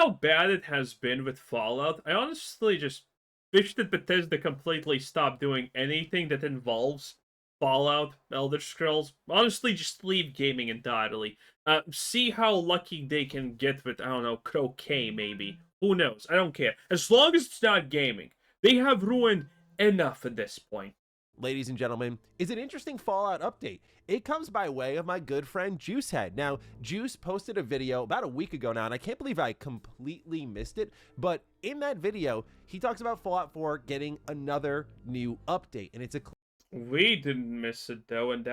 how bad it has been with Fallout, I honestly just wish that Bethesda completely stopped doing anything that involves Fallout, Elder Scrolls. Honestly, just leave gaming entirely. See how lucky they can get with, I don't know, croquet maybe. Who knows? I don't care. As long as it's not gaming. They have ruined enough at this point. Ladies and gentlemen, is an interesting Fallout update. It comes by way of my good friend Juicehead. Now, Juice posted a video about a week ago now, and I can't believe I completely missed it, but in that video, he talks about Fallout 4 getting another new update, and it's a We didn't miss it though, and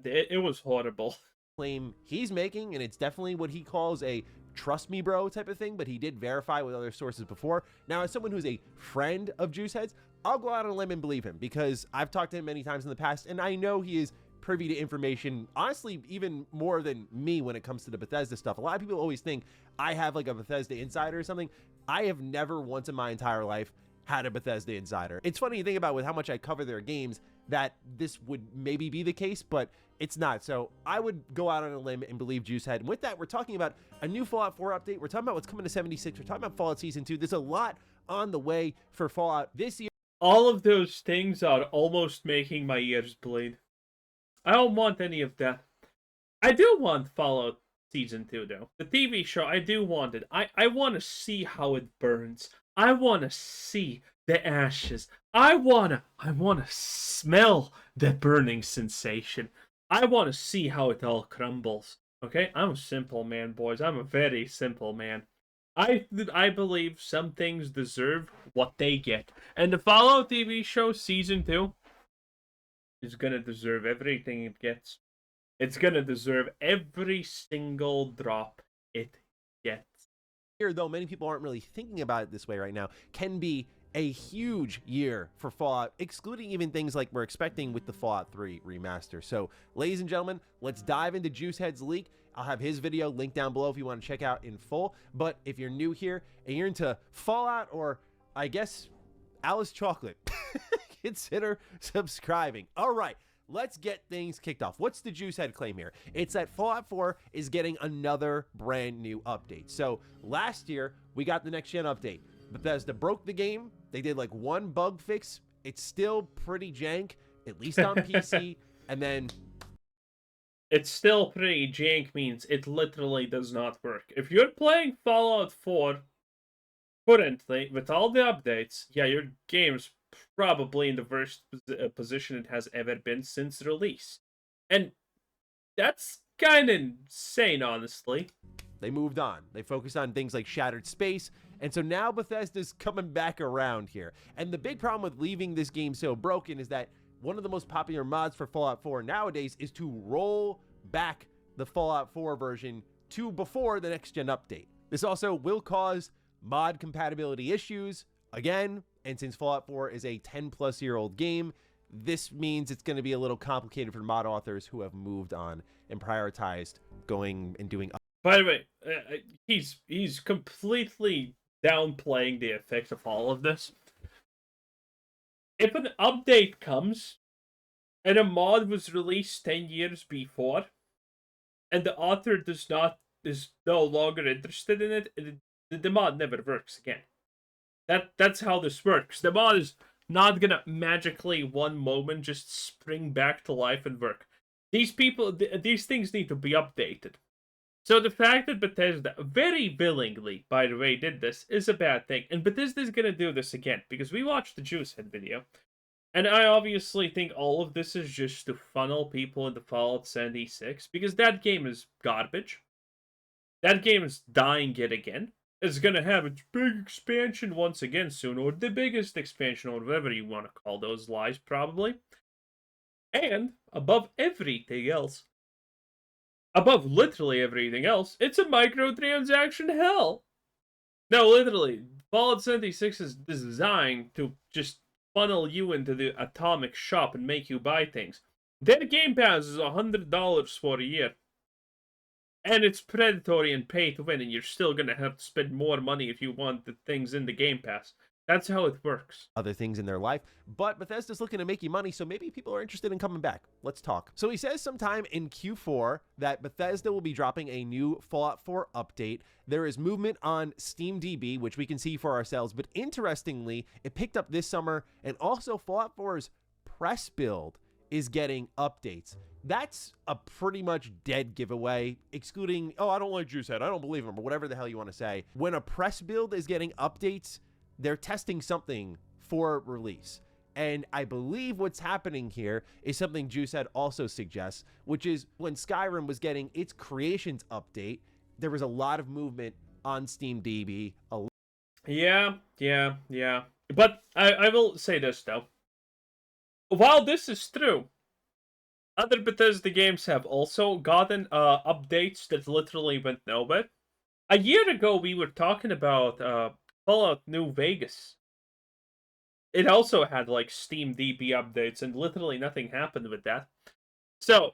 it was horrible. claim he's making, and it's definitely what he calls a trust me bro type of thing, but he did verify with other sources before. Now, as someone who's a friend of Juicehead's, I'll go out on a limb and believe him because I've talked to him many times in the past, and I know he is privy to information, honestly, even more than me when it comes to the Bethesda stuff. A lot of people always think I have like a Bethesda insider or something. I have never once in my entire life had a Bethesda insider. It's funny to think about with how much I cover their games that this would maybe be the case, but it's not. So I would go out on a limb and believe Juicehead. And with that, we're talking about a new Fallout 4 update. We're talking about what's coming to 76. We're talking about Fallout Season 2. There's a lot on the way for Fallout this year. All of those things are almost making my ears bleed. I don't want any of that. I do want Fallout Season 2, though. The TV show, I do want it. I want to see how it burns. I want to see the ashes. I wanna smell the burning sensation. I want to see how it all crumbles. Okay? I'm a simple man, boys. I'm a very simple man. I believe some things deserve what they get. And the Fallout TV show Season 2 is gonna deserve everything it gets. It's gonna deserve every single drop it gets. Here, though many people aren't really thinking about it this way right now, can be a huge year for Fallout, excluding even things like we're expecting with the Fallout 3 remaster. So, ladies and gentlemen, let's dive into Juicehead's leak. I'll have his video linked down below if you want to check out in full. But if you're new here and you're into Fallout or, I guess, Alice Chocolate, consider subscribing. All right, let's get things kicked off. What's the Juicehead claim here? It's that Fallout 4 is getting another brand new update. So last year, we got the next gen update. Bethesda broke the game. They did like one bug fix. It's still pretty jank, at least on PC. And then it's still pretty jank means it literally does not work. If you're playing Fallout 4 currently with all the updates, yeah, your game's probably in the worst position it has ever been since release. And that's kind of insane, honestly. They moved on. They focused on things like Shattered Space, and so now Bethesda's coming back around here. And the big problem with leaving this game so broken is that one of the most popular mods for Fallout 4 nowadays is to roll back the Fallout 4 version to before the next gen update. This also will cause mod compatibility issues again, and since Fallout 4 is a 10-plus-year-old game, this means it's going to be a little complicated for mod authors who have moved on and prioritized going and doing. By the way, he's completely downplaying the effect of all of this. If an update comes and a mod was released 10 years before, and the author is no longer interested in it, the mod never works again. That's how this works. The mod is not gonna magically one moment just spring back to life and work. These things need to be updated. So the fact that Bethesda very willingly, by the way, did this is a bad thing. And Bethesda's gonna do this again, because we watched the Juicehead video. And I obviously think all of this is just to funnel people into Fallout 76, because that game is garbage. That game is dying yet again. It's gonna have its big expansion once again soon, or the biggest expansion, or whatever you want to call those lies, probably. And, above everything else, above literally everything else, it's a microtransaction hell. No, literally, Fallout 76 is designed to just funnel you into the atomic shop and make you buy things. Their Game Pass is $100 for a year. And it's predatory and pay to win, and you're still gonna have to spend more money if you want the things in the Game Pass. That's how it works. other things in their life, but Bethesda's looking to make you money, so maybe people are interested in coming back. Let's talk. So he says sometime in Q4 that Bethesda will be dropping a new Fallout 4 update. There is movement on SteamDB, which we can see for ourselves, but interestingly, it picked up this summer, and also Fallout 4's press build is getting updates. That's a pretty much dead giveaway, excluding, oh, I don't like Juicehead, I don't believe him, or whatever the hell you want to say. When a press build is getting updates, they're testing something for release. And I believe what's happening here is something Juicehead also suggests, which is when Skyrim was getting its creations update, there was a lot of movement on SteamDB. Yeah. But I will say this, though. While this is true, other Bethesda games have also gotten updates that literally went nowhere. A year ago, we were talking about Fallout New Vegas. It also had like Steam DB updates, and literally nothing happened with that. So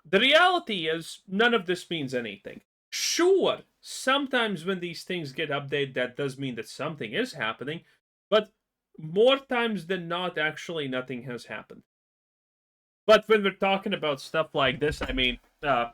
the reality is, none of this means anything. Sure, sometimes when these things get updated, that does mean that something is happening, but more times than not, actually nothing has happened. But when we're talking about stuff like this, I mean,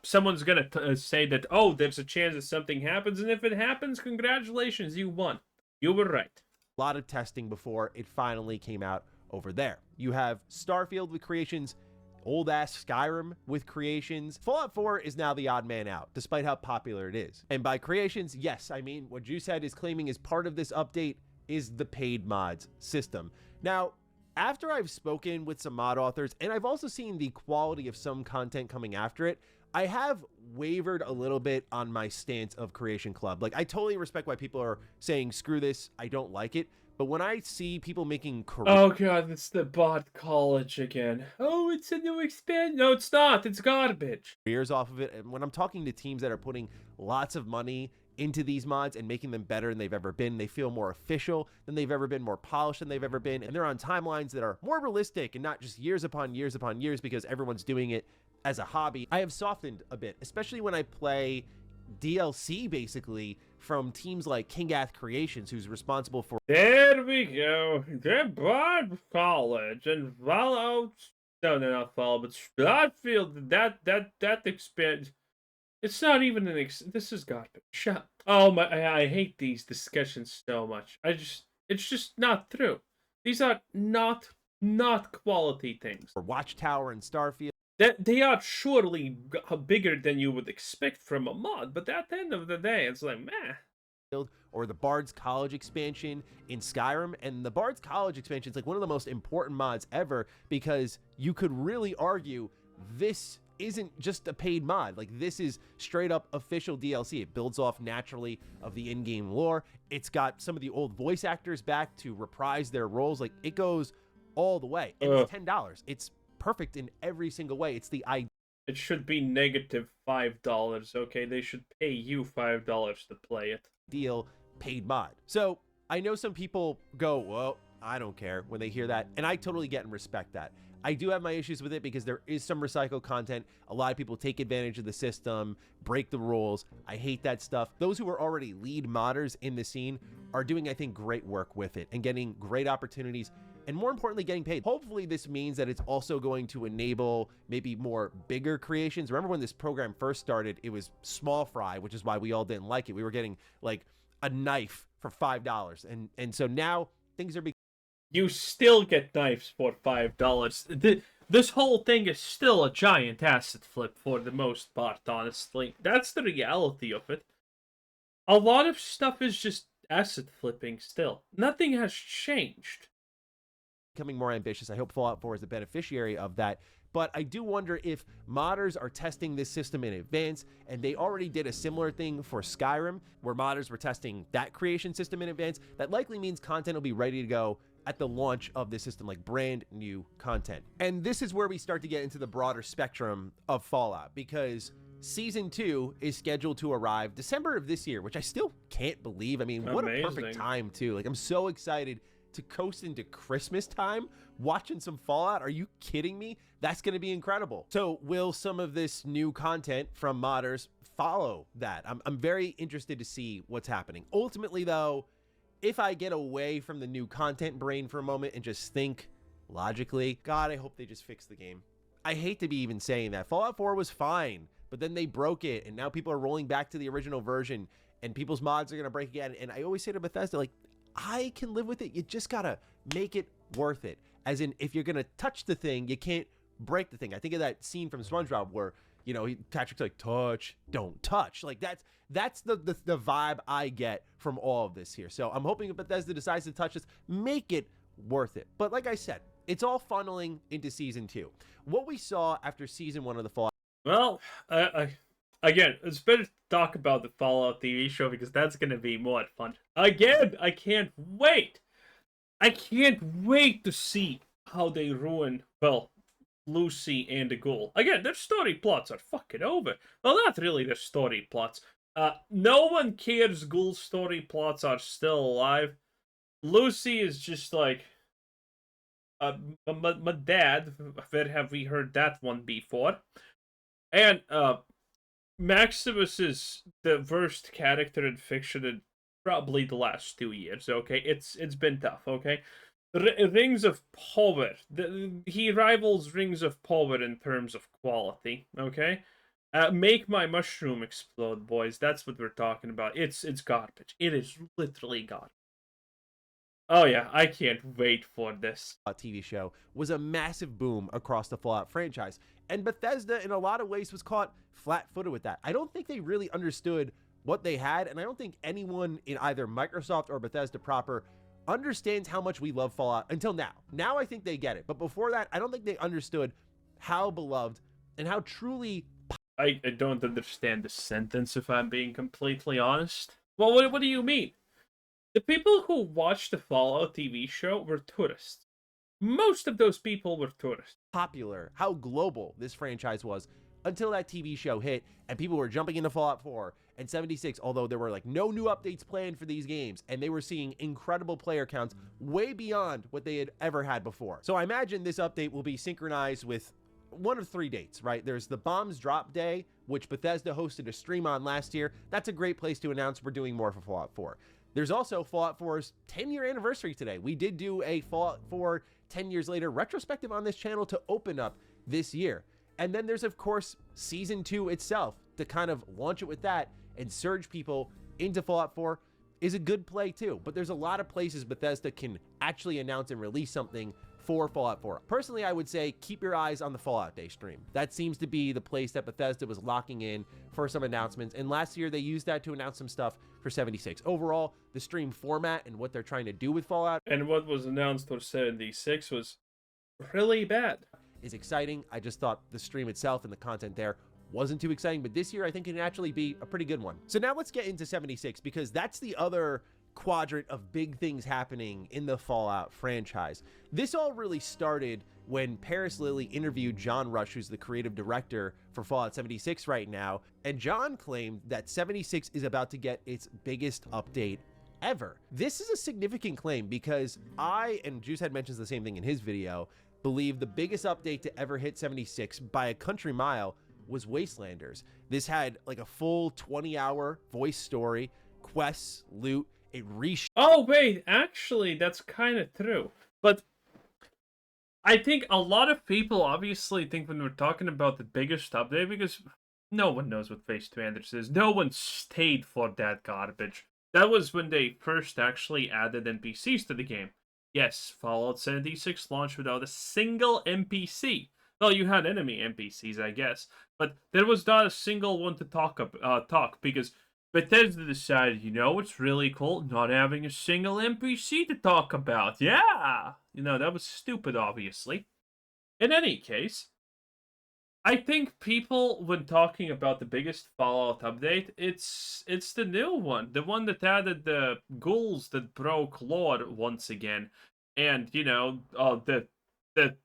someone's gonna say that, oh, there's a chance that something happens, and if it happens, congratulations, you won. You were right. A lot of testing before it finally came out over there. You have Starfield with creations, old-ass Skyrim with creations. Fallout 4 is now the odd man out, despite how popular it is. And by creations, yes, I mean, what Juicehead is claiming is part of this update is the paid mods system. Now, after I've spoken with some mod authors, and I've also seen the quality of some content coming after it, I have wavered a little bit on my stance of Creation Club. Like, I totally respect why people are saying, screw this, I don't like it. But when I see people making Oh god, it's the bot college again. Oh, it's a new expansion. No, it's not. It's garbage. careers off of it, and when I'm talking to teams that are putting lots of money into these mods and making them better than they've ever been, they feel more official than they've ever been, more polished than they've ever been, and they're on timelines that are more realistic and not just years upon years upon years because everyone's doing it as a hobby. I have softened a bit, especially when I play DLC basically from teams like Kingath Creations, who's responsible for There we go. The bot college and Fallout. No, not Fallout, but Starfield. That expand. It's not even an this is garbage. Shut. Oh my! I hate these discussions so much. It's just not true. These are not quality things. Watchtower and Starfield. That they are surely bigger than you would expect from a mod, but at the end of the day, it's like meh. Or the Bard's College expansion in Skyrim. And the Bard's College expansion is like one of the most important mods ever because you could really argue this isn't just a paid mod. Like, this is straight up official DLC. It builds off naturally of the in-game lore. It's got some of the old voice actors back to reprise their roles. Like, it goes all the way. And it's $10. It's perfect in every single way. It's the idea. It should be negative $5. Okay, they should pay you $5 to play it. Deal paid mod. So I know some people go, well, I don't care when they hear that, and I totally get and respect that. I do have my issues with it because there is some recycled content. A lot of people take advantage of the system, break the rules. I hate that stuff. Those who are already lead modders in the scene are doing, I think, great work with it and getting great opportunities, and more importantly, getting paid. Hopefully this means that it's also going to enable maybe more bigger creations. Remember when this program first started, it was small fry, which is why we all didn't like it. We were getting like a knife for $5. And so now things are you still get knives for $5. This whole thing is still a giant asset flip for the most part, honestly. That's the reality of it. A lot of stuff is just asset flipping still. Nothing has changed. Becoming more ambitious. I hope Fallout 4 is a beneficiary of that. But I do wonder if modders are testing this system in advance, and they already did a similar thing for Skyrim, where modders were testing that creation system in advance. That likely means content will be ready to go at the launch of this system, like brand new content. And this is where we start to get into the broader spectrum of Fallout, because Season 2 is scheduled to arrive December of this year, which I still can't believe. I mean, what a perfect time, too. Like, I'm so excited to coast into Christmas time watching some Fallout. Are you kidding me? That's going to be incredible. So will some of this new content from modders follow that? I'm very interested to see what's happening. Ultimately, though, if I get away from the new content brain for a moment and just think logically, God, I hope they just fix the game. I hate to be even saying that. Fallout 4 was fine, but then they broke it, and now people are rolling back to the original version, and people's mods are going to break again. And I always say to Bethesda, like, I can live with it. You just got to make it worth it. As in, if you're going to touch the thing, you can't break the thing. I think of that scene from SpongeBob where, you know, Patrick's like, touch, don't touch. Like, that's the vibe I get from all of this here. So I'm hoping if Bethesda decides to touch this, make it worth it. But like I said, it's all funneling into Season 2. What we saw after Season 1 of the Fallout... Well, again, it's better to talk about the Fallout TV show because that's going to be more fun. Again, I can't wait. I can't wait to see how they ruin, well, Lucy and the Ghoul. Again, their story plots are fucking over. Well, not really their story plots. No one cares Ghoul's story plots are still alive. Lucy is just like... my dad, where have we heard that one before? And Maximus is the worst character in fiction in probably the last 2 years. Okay, it's been tough. Okay, Rings of Power. He rivals Rings of Power in terms of quality. Okay, make my mushroom explode, boys. That's what we're talking about. It's garbage. It is literally garbage. Oh yeah, I can't wait for this. TV show was a massive boom across the Fallout franchise, and Bethesda in a lot of ways was caught flat-footed with that. I don't think they really understood what they had, and I don't think anyone in either Microsoft or Bethesda proper understands how much we love Fallout until now. Now I think they get it, but before that, I don't think they understood how beloved and how truly... I don't understand the sentence, if I'm being completely honest. Well, what do you mean? The people who watched the Fallout TV show were tourists. Most of those people were tourists. Popular, how global this franchise was until that TV show hit and people were jumping into Fallout 4 and 76, although there were like no new updates planned for these games, and they were seeing incredible player counts way beyond what they had ever had before. So I imagine this update will be synchronized with one of 3 dates, right? There's the Bombs Drop Day, which Bethesda hosted a stream on last year. That's a great place to announce we're doing more for Fallout 4. There's also Fallout 4's 10-year anniversary today. We did do a Fallout 4 10 years later retrospective on this channel to open up this year. And then there's, of course, Season 2 itself to kind of launch it with that and surge people into Fallout 4 is a good play too. But there's a lot of places Bethesda can actually announce and release something for Fallout 4. Personally, I would say keep your eyes on the Fallout Day stream. That seems to be the place that Bethesda was locking in for some announcements, and last year they used that to announce some stuff for 76. Overall, the stream format and what they're trying to do with Fallout and what was announced for 76 was really bad. Is exciting. I just thought the stream itself and the content there wasn't too exciting, but this year I think it can actually be a pretty good one. So now let's get into 76, because that's the other quadrant of big things happening in the Fallout franchise. This all really started when Paris Lilly interviewed John Rush, who's the creative director for Fallout 76 right now, and John claimed that 76 is about to get its biggest update ever. This is a significant claim because I, and Juicehead mentions the same thing in his video, believe the biggest update to ever hit 76 by a country mile was Wastelanders. This had like a full 20-hour voice story, quests, loot. Oh wait, actually that's kind of true. But I think a lot of people obviously think when we're talking about the biggest update, because no one knows what Wastelanders is. No one stayed for that garbage. That was when they first actually added NPCs to the game. Yes, Fallout 76 launched without a single NPC. Well, you had enemy NPCs, I guess, but there was not a single one to talk because Bethesda decided, you know, it's really cool not having a single NPC to talk about. Yeah! You know, that was stupid, obviously. In any case, I think people, when talking about the biggest Fallout update, it's the new one. The one that added the ghouls that broke lore once again. And, you know, the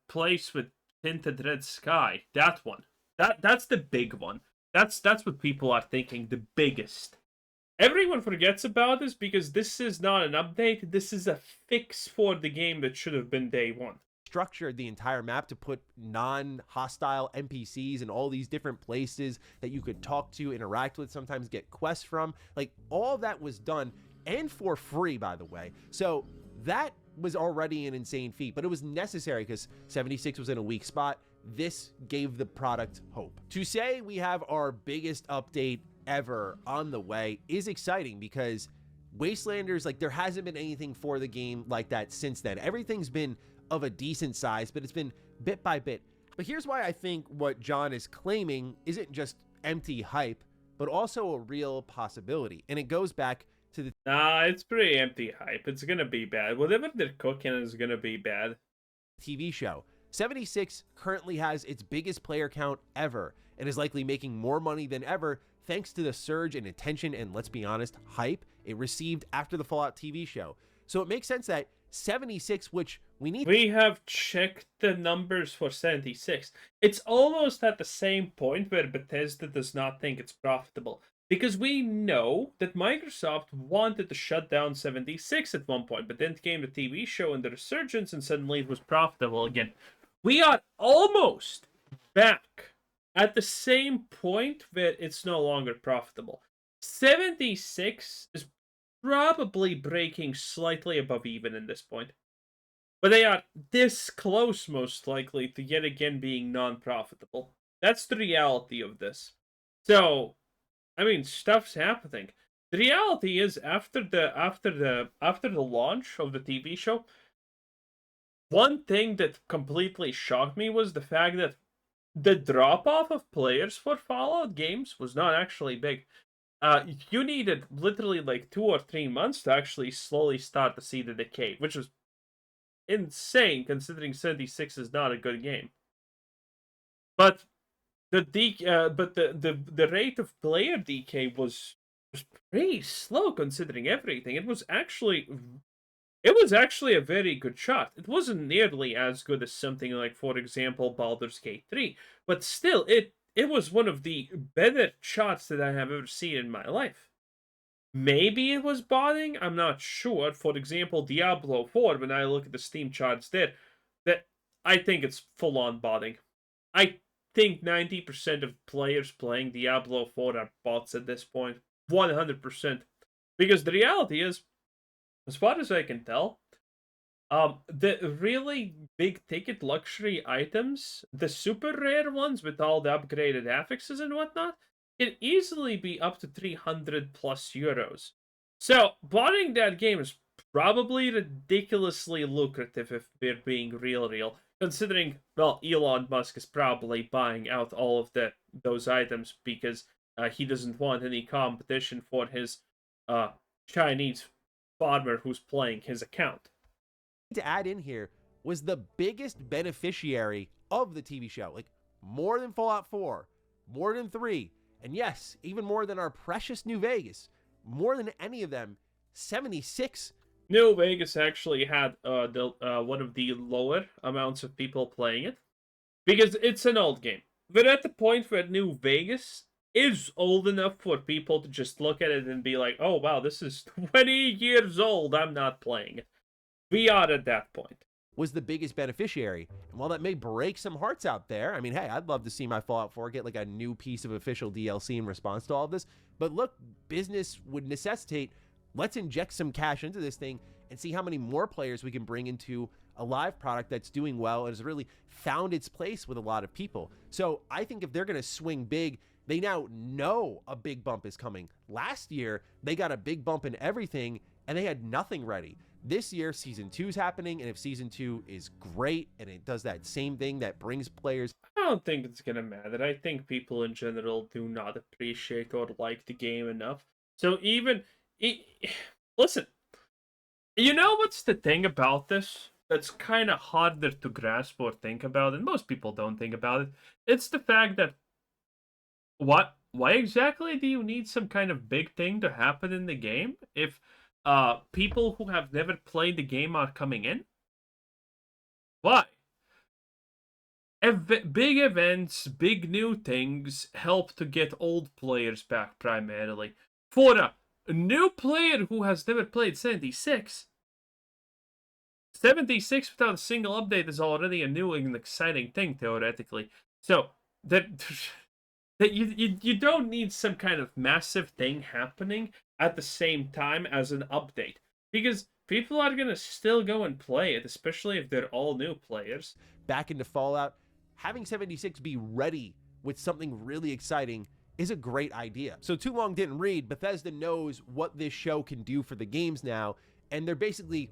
place with tinted red sky. That one. That's the big one. That's what people are thinking, the biggest. Everyone forgets about this because this is not an update. This is a fix for the game that should have been day one. Structured the entire map to put non-hostile NPCs in all these different places that you could talk to, interact with, sometimes get quests from. Like, all of that was done and for free, by the way. So that was already an insane feat, but it was necessary because 76 was in a weak spot. This gave the product hope. To say we have our biggest update ever on the way is exciting because Wastelanders, like, there hasn't been anything for the game like that since then. Everything's been of a decent size, but it's been bit by bit. But here's why I think what John is claiming isn't just empty hype, but also a real possibility. And it goes back to the Nah, it's pretty empty hype. It's gonna be bad. Whatever they're cooking is gonna be bad. TV show. 76 currently has its biggest player count ever and is likely making more money than ever thanks to the surge in attention and, let's be honest, hype it received after the Fallout TV show. So it makes sense that 76, which we have checked the numbers for 76. It's almost at the same point where Bethesda does not think it's profitable. Because we know that Microsoft wanted to shut down 76 at one point, but then came the TV show and the resurgence, and suddenly it was profitable again. We are almost back at the same point where it's no longer profitable. 76 is probably breaking slightly above even in this point. But they are this close, most likely, to yet again being non-profitable. That's the reality of this. So, I mean, stuff's happening. The reality is, after the launch of the TV show, one thing that completely shocked me was the fact that the drop-off of players for Fallout games was not actually big. You needed literally like 2 or 3 months to actually slowly start to see the decay, which was insane considering 76 is not a good game. But the rate of player decay was pretty slow considering everything. It was actually a very good shot. It wasn't nearly as good as something like, for example, Baldur's Gate 3, but still it was one of the better shots that I have ever seen in my life. Maybe it was botting, I'm not sure. For example, Diablo 4, when I look at the Steam charts there, that I think it's full-on botting. I think 90% of players playing Diablo 4 are bots at this point. 100%. Because the reality is, as far as I can tell, the really big ticket luxury items, the super rare ones with all the upgraded affixes and whatnot, can easily be up to 300 plus euros. So, buying that game is probably ridiculously lucrative if we're being real, considering, well, Elon Musk is probably buying out all of those items because he doesn't want any competition for his Chinese farmer who's playing his account. To add in here was the biggest beneficiary of the TV show, like more than Fallout 4, more than 3, and yes, even more than our precious New Vegas, more than any of them, 76. New Vegas actually had one of the lower amounts of people playing it because it's an old game. We're at the point where New Vegas is old enough for people to just look at it and be like, oh wow, this is 20 years old, I'm not playing it. We are at that point. Was the biggest beneficiary. And while that may break some hearts out there, I mean, hey, I'd love to see my Fallout 4 get like a new piece of official DLC in response to all of this. But look, business would necessitate, let's inject some cash into this thing and see how many more players we can bring into a live product that's doing well and has really found its place with a lot of people. So I think if they're going to swing big, they now know a big bump is coming. Last year, they got a big bump in everything and they had nothing ready. This year, Season 2 is happening, and if Season 2 is great, and it does that same thing that brings players... I don't think it's gonna matter. I think people in general do not appreciate or like the game enough. So even... Listen, you know what's the thing about this that's kind of harder to grasp or think about, and most people don't think about it? It's the fact that... Why exactly do you need some kind of big thing to happen in the game if... people who have never played the game are coming in? Why? Big events, big new things help to get old players back primarily. For a new player who has never played 76 without a single update is already a new and exciting thing, theoretically. So, that you don't need some kind of massive thing happening at the same time as an update. Because people are going to still go and play it, especially if they're all new players. Back into Fallout, having 76 be ready with something really exciting is a great idea. So Too Long Didn't Read, Bethesda knows what this show can do for the games now, and they're basically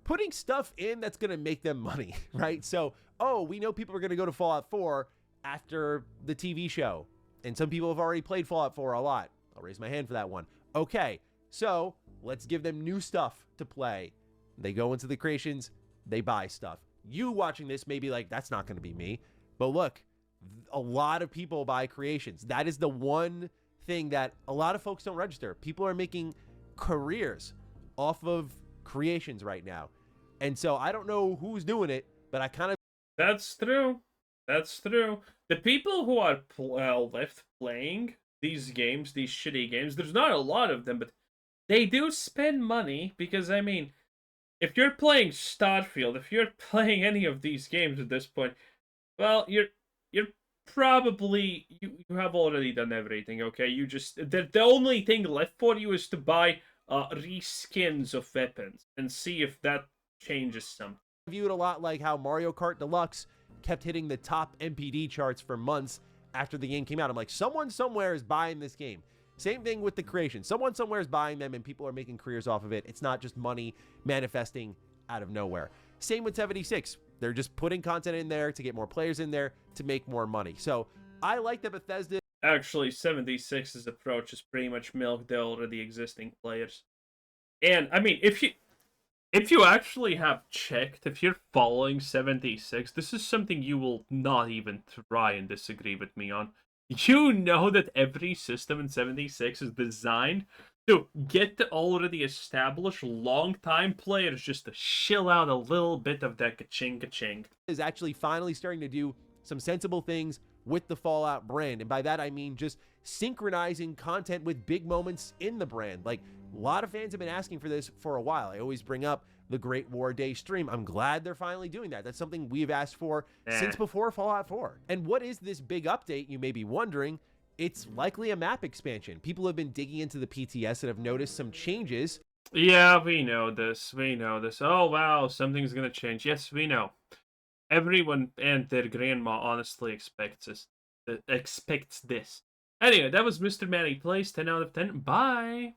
putting stuff in that's going to make them money, right? So, oh, we know people are going to go to Fallout 4 after the TV show, and some people have already played Fallout 4 a lot. I'll raise my hand for that one. Okay, so let's give them new stuff to play. They go into the creations, they buy stuff. You watching this may be like, that's not going to be me. But look, a lot of people buy creations. That is the one thing that a lot of folks don't register. People are making careers off of creations right now. And so I don't know who's doing it, but I kind of... That's true. That's true. The people who are left playing these games, these shitty games, there's not a lot of them, but they do spend money because, I mean, if you're playing Starfield, if you're playing any of these games at this point, well, you're probably you have already done everything. Okay, you just the only thing left for you is to buy reskins of weapons and see if that changes something. I view it a lot like how Mario Kart Deluxe kept hitting the top MPD charts for months after the game came out. I'm like, someone somewhere is buying this game. Same thing with the creation. Someone somewhere is buying them and people are making careers off of it. It's not just money manifesting out of nowhere. Same with 76. They're just putting content in there to get more players in there to make more money. So I like that Bethesda... Actually, 76's approach is pretty much milk the already existing players. And, I mean, if you actually have checked, if you're following 76, this is something you will not even try and disagree with me on. You know that every system in 76 is designed to get the already established long-time players just to shill out a little bit of that ka-ching. Is actually finally starting to do some sensible things with the Fallout brand. And by that, I mean just synchronizing content with big moments in the brand. Like, a lot of fans have been asking for this for a while. I always bring up the Great War Day stream. I'm glad they're finally doing that. That's something we've asked for since before Fallout 4. And what is this big update, you may be wondering? It's likely a map expansion. People have been digging into the PTS and have noticed some changes. Yeah, we know this. We know this. Oh, wow, something's gonna change. Yes, we know. Everyone and their grandma honestly expects this. Anyway, that was Mr. Manny Plays 10 out of 10. Bye!